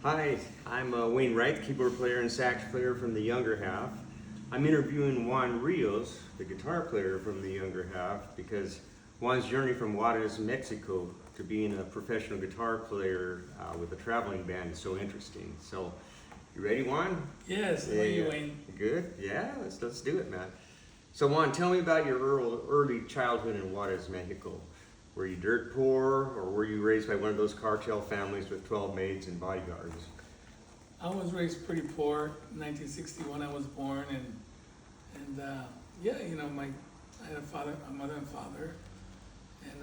Hi, I'm Wayne Wright, the keyboard player and sax player from the younger half. I'm interviewing Juan Rios, the guitar player from the younger half, because Juan's journey from Juarez, Mexico, to being a professional guitar player with a traveling band is so interesting. So, you ready, Juan? Yes, how are you, Wayne? Good. Yeah, let's do it, man. So, Juan, tell me about your early childhood in Juarez, Mexico. Were you dirt poor, or were you raised by one of those cartel families with 12 maids and bodyguards? I was raised pretty poor. 1961, I was born, and yeah, I had a mother and father, and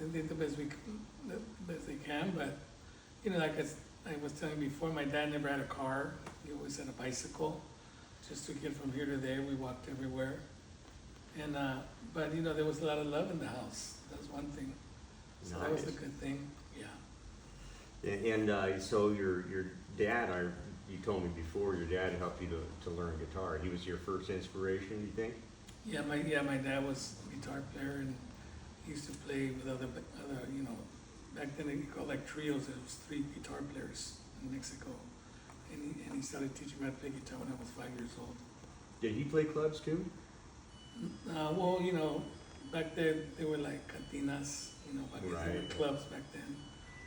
they did the best they can. But like I was telling you before, my dad never had a car. He always had a bicycle. Just took it from here to there. We walked everywhere, and but there was a lot of love in the house. That's one thing. So that was Nice. a good thing. Yeah. And so your dad, you told me before, your dad helped you to learn guitar. He was your first inspiration, you think? My dad was a guitar player, and he used to play with other back then they called like trios. It was three guitar players in Mexico, and he started teaching me how to play guitar when I was 5 years old. Did he play clubs too? Well, back then they were like cantinas, back then they were Right. clubs back then.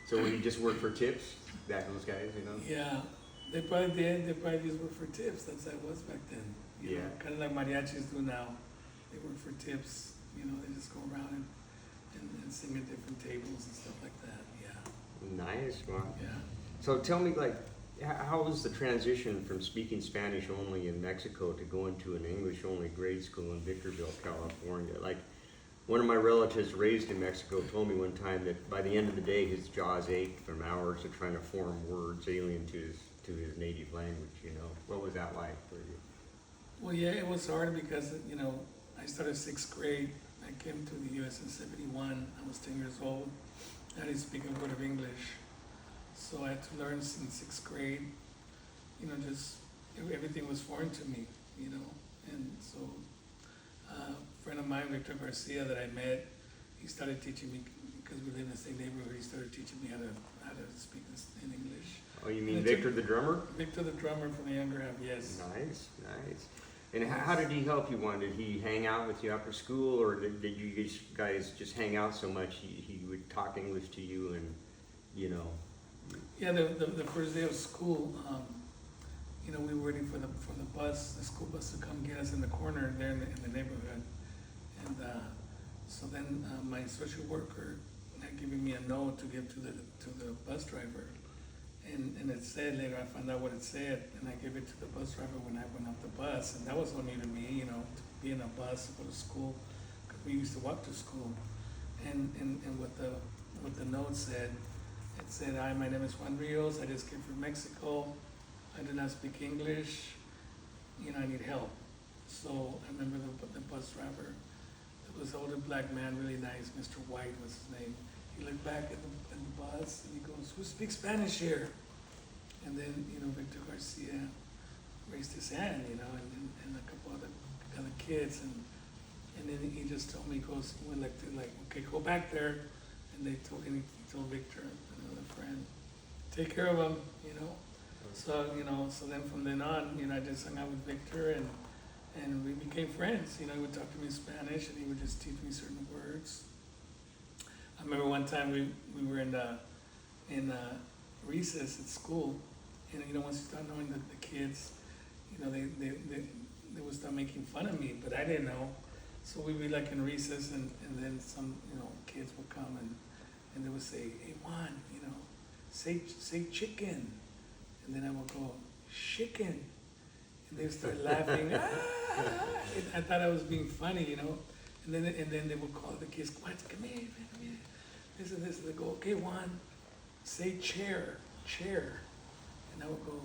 So when he just worked for tips, those guys, Yeah, they probably did. They probably just worked for tips. That's how it was back then. Yeah. Kind of like mariachis do now. They work for tips. They just go around and sing at different tables and stuff like that. Yeah, Nice. Wow. yeah. So tell me, like, how was the transition from speaking Spanish only in Mexico to going to an English only grade school in Victorville, California? Like, one of my relatives raised in Mexico told me one time that by the end of the day, his jaws ached from hours of trying to form words alien to his native language. What was that like for you? Well, yeah, it was hard because I started sixth grade. I came to the U.S. in '71. I was 10 years old. I didn't speak a word of English, so I had to learn in sixth grade. Just everything was foreign to me. And so a friend of mine, Victor Garcia, that I met, he started teaching me because we live in the same neighborhood. He started teaching me how to speak in English. Oh, you And mean it Victor took- the drummer? Victor, the drummer from the younger half, yes. Nice, nice. And how did he help you, Juan? Did he hang out with you after school, or did you guys just hang out so much he would talk English to you and, you know? Yeah, the first day of school, we were waiting for the bus, the school bus to come get us in the corner there in the neighborhood. And so then my social worker had given me a note to give to the bus driver. And it said, later I found out what it said, and I gave it to the bus driver when I went off the bus. And that was all new to me, to be in a bus, to go to school, because we used to walk to school. And what the note said, it said, "Hi, my name is Juan Rios. I just came from Mexico. I do not speak English. I need help." So I remember the bus driver. It was an older black man, really nice. Mr. White was his name. He looked back at the bus and he goes, "Who speaks Spanish here?" And then Victor Garcia raised his hand, and a couple other kids, and then he just told me, he goes, went like, "Okay, go back there," and he told Victor, another friend, "Take care of him." So then from then on, I just hung out with Victor, and we became friends. He would talk to me in Spanish, and he would just teach me certain words. I remember one time we were in recess at school, and once you start knowing the kids, they would start making fun of me, but I didn't know. So we'd be like in recess, and then some kids would come and they would say, "Hey Juan, say chicken," and then I would go, "Chicken," and they would start laughing. I thought I was being funny, and then they would call the kids, "What? Come here, man, come here." This and this. They go, "Okay, Juan, say chair," and I would go,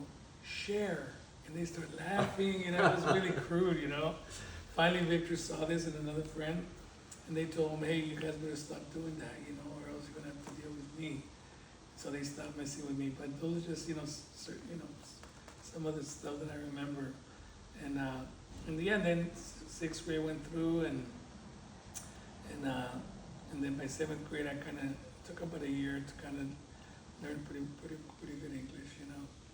"Share," and they start laughing. It was really crude. Finally, Victor saw this and another friend, and they told him, "Hey, you guys better stop doing that, or else you're gonna have to deal with me." So they stopped messing with me. But those are just certain, some of the stuff that I remember. And yeah, then sixth grade went through, and then by seventh grade, I kind of took about a year to kind of learn pretty good English,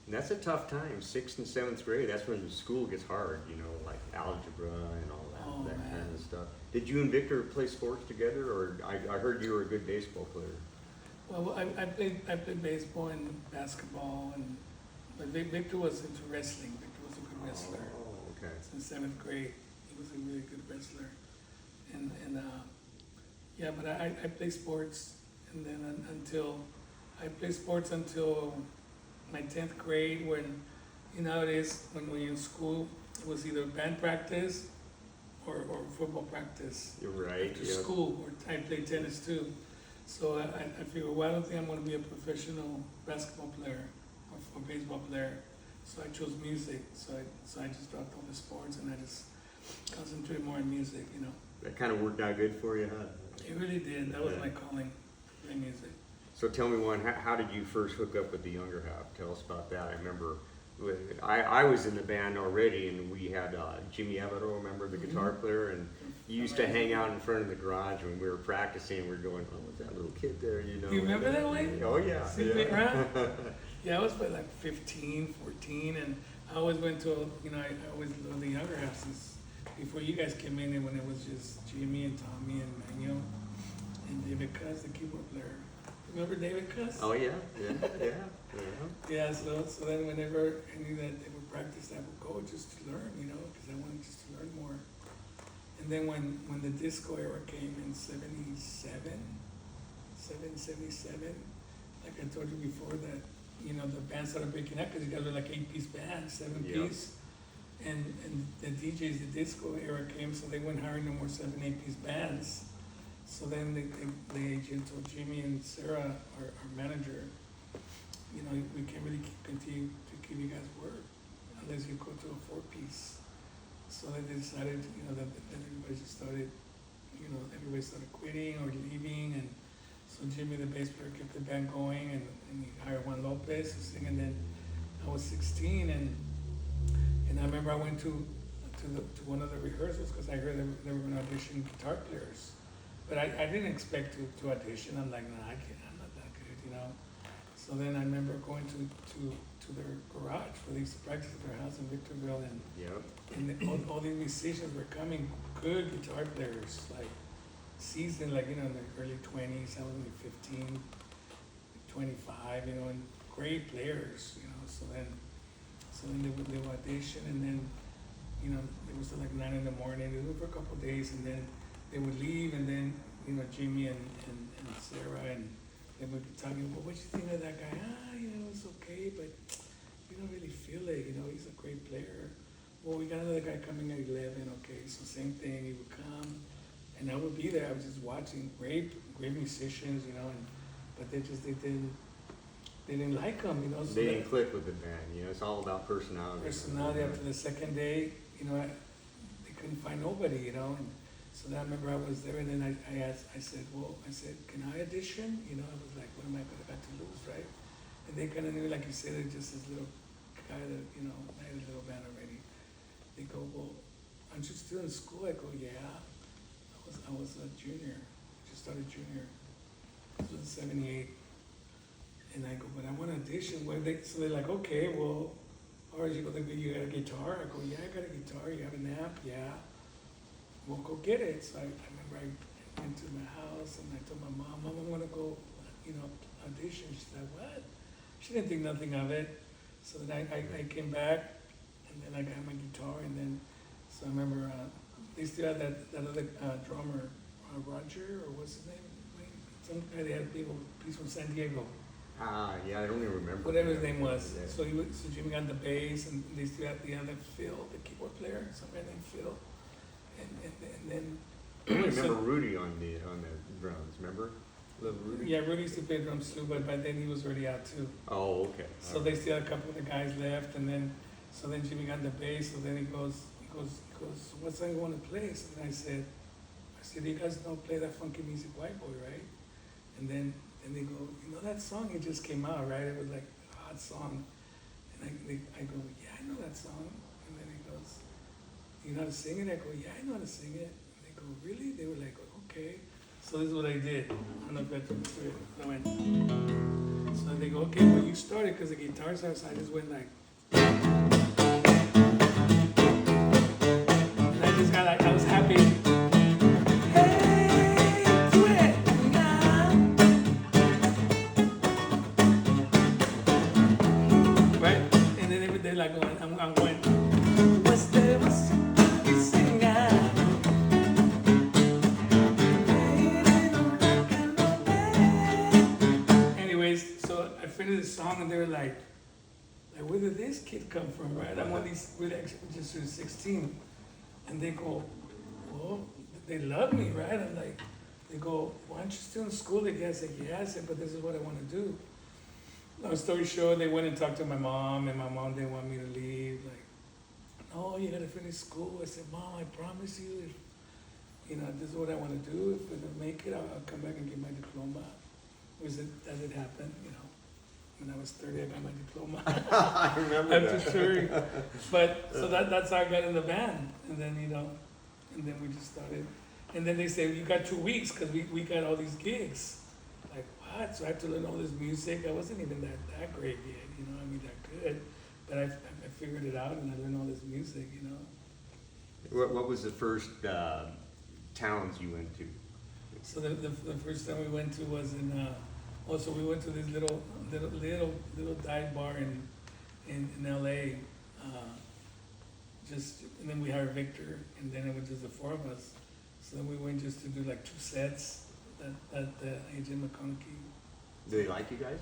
And that's a tough time, 6th and 7th grade. That's when the school gets hard, you know, like algebra and all that, Oh, that man. kind of stuff. Did you and Victor play sports together, or I heard you were a good baseball player? Well, I played baseball and basketball, but Victor was into wrestling. Victor was a good wrestler. Oh, okay. Since 7th grade, he was a really good wrestler. And yeah, but I played sports, and then I played sports until my 10th grade, when, you know how it is, when you're in school, it was either band practice or football practice. You're right, After yeah. school, or I played tennis too. So I figured, well, I don't think I'm gonna be a professional basketball player or baseball player. So I chose music, so I just dropped all the sports and I just concentrated more on music, you know. That kind of worked out good for you, huh? It really did, that was Yeah. my calling, play music. So tell me, Juan, how did you first hook up with the younger half? Tell us about that. I remember I was in the band already, and we had Jimmy Evero, remember, the guitar player, and you used to hang out in front of the garage when we were practicing. We were going, oh, what's that little kid there, you know? Do you remember that way? Oh, yeah. Sleeping Yeah. around? Yeah, I was probably like 15, 14, and I always went to, you know, I always loved the younger half since before you guys came in, and when it was just Jimmy and Tommy and Manuel and David Cuss, the keyboard player. Remember David Cuss? Oh, yeah, yeah. Yeah, so then whenever I knew that they would practice, I would go just to learn, you know, because I wanted just to learn more. And then when the disco era came in 77, like I told you before, that, you know, the band started breaking up because you guys were like 8-piece bands, 7-piece. And the DJs, the disco era came, so they went hiring no more 7, 8-piece bands. So then the agent told Jimmy and Sarah, our manager, you know, we can't really continue to give you guys work unless you go to a 4-piece. So they decided, you know, that everybody just started, you know, everybody started quitting or leaving, and so Jimmy, the bass player, kept the band going, and he hired Juan Lopez to sing, and then I was 16, and I remember I went to one of the rehearsals because I heard they were going to audition guitar players. But I didn't expect to audition. I'm like, no, I'm not that good, you know. So then I remember going to their garage where they used to practice at their house in Victorville, and all these musicians were coming, good guitar players, like seasoned, like, you know, in their early 20s. I was only 15, 25, you know, and great players, you know. So then they would audition, and then, you know, it was like 9 in the morning. They would for a couple of days, and then they would leave, and then, you know, Jimmy and Sarah, and they would be talking, well, what you think of that guy? You know, it's okay, but we don't really feel it, you know, he's a great player. Well, we got another guy coming at 11, okay, so same thing, he would come, and I would be there, I was just watching great musicians, you know, but they didn't like him, you know. So They didn't click with the band, you know, it's all about personality. Personality. After the second day, you know, they couldn't find nobody, you know, and so then I remember I was there, and then I said, can I audition? You know, I was like, what am I got to lose, right? And they kind of knew, like you said, they're just this little guy that, you know, I had a little band already. They go, well, aren't you still in school? I go, yeah. I was a junior, just started junior. This was in 78. And I go, but I want to audition. So they're like, okay, well, all right, you got a guitar? I go, yeah, I got a guitar. You have an amp? Yeah. We'll go get it. So I remember I went to my house, and I told my mom, I want to go, you know, audition. She said, what? She didn't think nothing of it. So then I came back, and then I got my guitar, and then, so I remember they still had that other drummer, Roger, or what's his name? Some guy they had he's from San Diego. Yeah, I don't even remember. Whatever his name was. So Jimmy got the bass, and they still had the other Phil, the keyboard player, some guy named Phil. And then I remember Rudy on the drums, remember? Little Rudy? Yeah, Rudy used to play drums too, but by then he was already out too. Oh, okay. So they still had a couple of the guys left, and then Jimmy got the bass, so then he goes, what song you want to play? So then I said, you guys don't play that funky music, White Boy, right? And then they go, you know that song, it just came out, right? It was like a hot song. And I go, yeah, I know that song. And then he goes, you know how to sing it? I go, yeah, I know how to sing it. And they go, really? They were like, okay. So this is what I did. I don't know if that's it. I went. So they go, okay, well you started because the guitar's out, so I just went like. And I just got like, I was happy. Hey, do it now. Right? And then every day like I'm going, what's the, what's you sing now? Anyways, so I finished the song and they were like, where did this kid come from, right? I'm one of these really actually just 16. And they go, well, they love me, right? I'm like, they go, why aren't you still in school? I guess, like, yeah, I said, but this is what I want to do. Long story short, they went and talked to my mom, and my mom didn't want me to leave. Like, no, you gotta finish school. I said, Mom, I promise you, if, this is what I want to do. If I don't make it, I'll come back and get my diploma. That did happen, When I was 30, I got my diploma. I remember that. After Surrey. But, so that's how I got in the band. And then, and then we just started. And then they say, you got 2 weeks, because we got all these gigs. Like, what? So I had to learn all this music. I wasn't even that great yet, that good. But I figured it out, and I learned all this music, What was the first towns you went to? So the first time we went to was in, also we went to this little dive bar in LA. And then we hired Victor, and then it was just the 4 of us. So then we went just to do like 2 sets at AJ McConkey. Do they like you guys?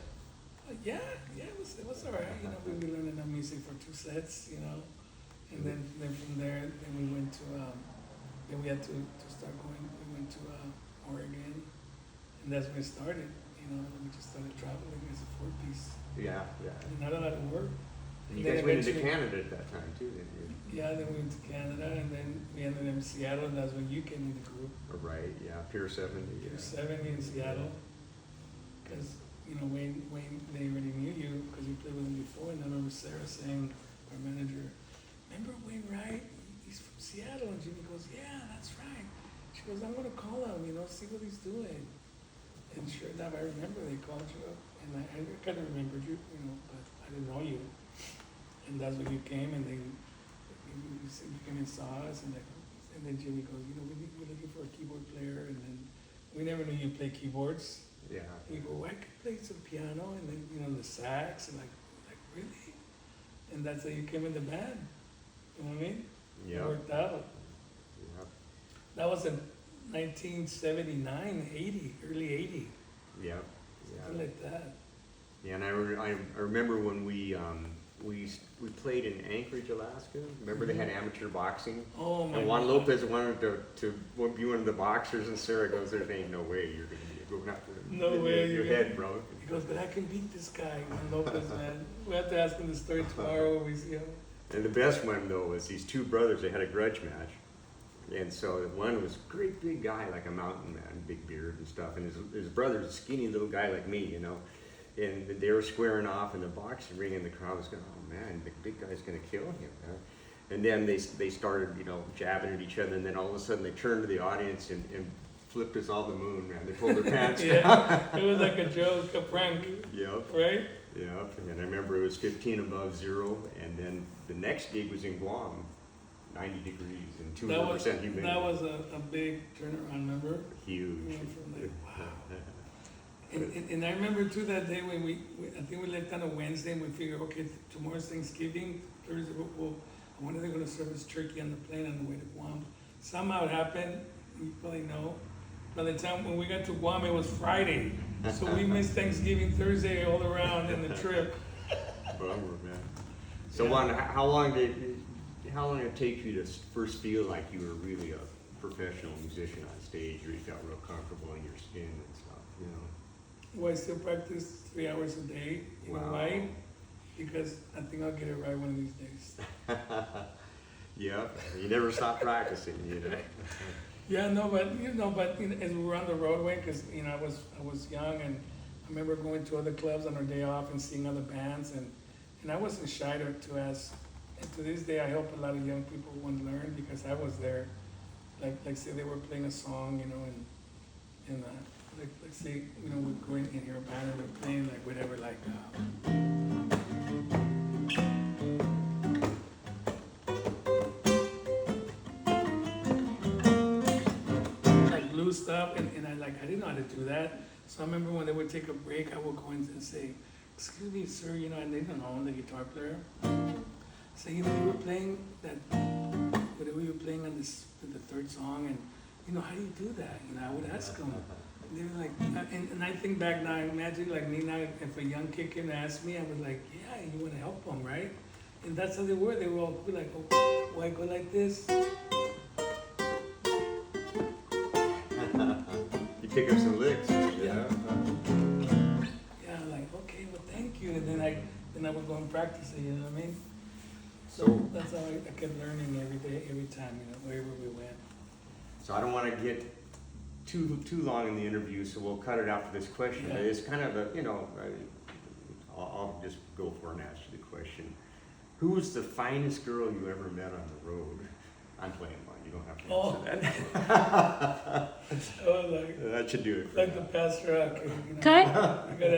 Yeah, it was all right. We were learning our music for 2 sets, and then from there, then we went to, then we had to start going. We went to Oregon, and that's when it started. We just started traveling as a 4-piece. Yeah. Not a lot of work. And you guys went into Canada at that time too, didn't you? Yeah, then we went to Canada, and then we ended up in Seattle, and that's when you came in the group. Right, yeah, Pier 70. Pier 70 in Seattle, because Wayne, they already knew you because you played with him before, and I remember Sarah saying, our manager, remember Wayne Wright? He's from Seattle, and Jimmy goes, yeah, that's right. She goes, I'm gonna call him, see what he's doing. And sure enough, I remember they called you up, and I kind of remembered you, but I didn't know you. And that's when you came, and you came and saw us, and then Jimmy goes, we're looking for a keyboard player, and then we never knew you play keyboards. Yeah. We go, I could play some piano, and then the sax, and like really? And that's how you came in the band. You know what I mean? Yeah. It worked out. Yeah. That was in 1979, 80, early 80. Yeah. Something like that. Yeah, and I remember when we played in Anchorage, Alaska. Remember they had amateur boxing? Oh my And Juan God. Lopez wanted to be one of the boxers, and Sarah goes, there ain't no way you're going to be going after him. No way, Your you're head, bro. He goes, but I can beat this guy, Juan Lopez, man. We have to ask him the story tomorrow when we see him. And the best one, though, was these 2 brothers. They had a grudge match. And so one was a great big guy, like a mountain man, big beard and stuff. And his brother's a skinny little guy like me, And they were squaring off in the boxing ring, and the crowd was going, oh man, the big guy's going to kill him. And then they started, jabbing at each other. And then all of a sudden they turned to the audience and flipped us all the moon, man. They pulled their pants down. Yeah, it was like a joke, a prank. Yep. Right? Yep. And I remember it was 15 above zero. And then the next gig was in Guam, 90 degrees and 200% humidity. That was a big turnaround, remember? Huge. We went from like, wow. And I remember too that day when I think we left on a Wednesday, and we figured, okay, tomorrow's Thanksgiving, Thursday, I wonder if they're gonna serve us turkey on the plane on the way to Guam. Somehow it happened, you probably know. By the time when we got to Guam, it was Friday, so we missed Thanksgiving Thursday all around in the trip. Bummer, man. So Yeah. Juan, how long did it take you to first feel like you were really a professional musician on stage, or you felt real comfortable in your skin and stuff, Well, I still practice 3 hours a day, Wow. Why? Because I think I'll get it right one of these days. Yeah, you never stop practicing, Yeah, no, but as we were on the roadway, because I was young, and I remember going to other clubs on our day off and seeing other bands, and I wasn't shy to ask. And to this day, I hope a lot of young people want to learn, because I was there. Like say they were playing a song, and And, like, let's say, you know, we're going in here, band, and we're playing like whatever, like blue stuff, and I didn't know how to do that. So I remember when they would take a break, I would go in and say, "Excuse me, sir, you know," and they don't know, I'm the guitar player. So, you know, we were playing that, whatever we were playing on this, the third song, and, you know, how do you do that? You know, I would ask them. And they were like, and I think back now, I imagine like me now, if a young kid came to ask me, I was like, yeah, you want to help them, right? And that's how they were all cool, like, oh, why go like this? You pick up some licks, yeah. Yeah, like, okay, well, thank you. And then I would go and practice it, you know what I mean? So That's how I kept learning every day, every time, you know, wherever we went. So I don't want to get too long in the interview, so we'll cut it out for this question. Yeah. It's kind of a, you know, I'll just go for it and ask you the question. Who was the finest girl you ever met on the road? I'm playing one. You don't have to answer that. Oh, like, That should do it. For like now. the pastor, you know, Okay. you gotta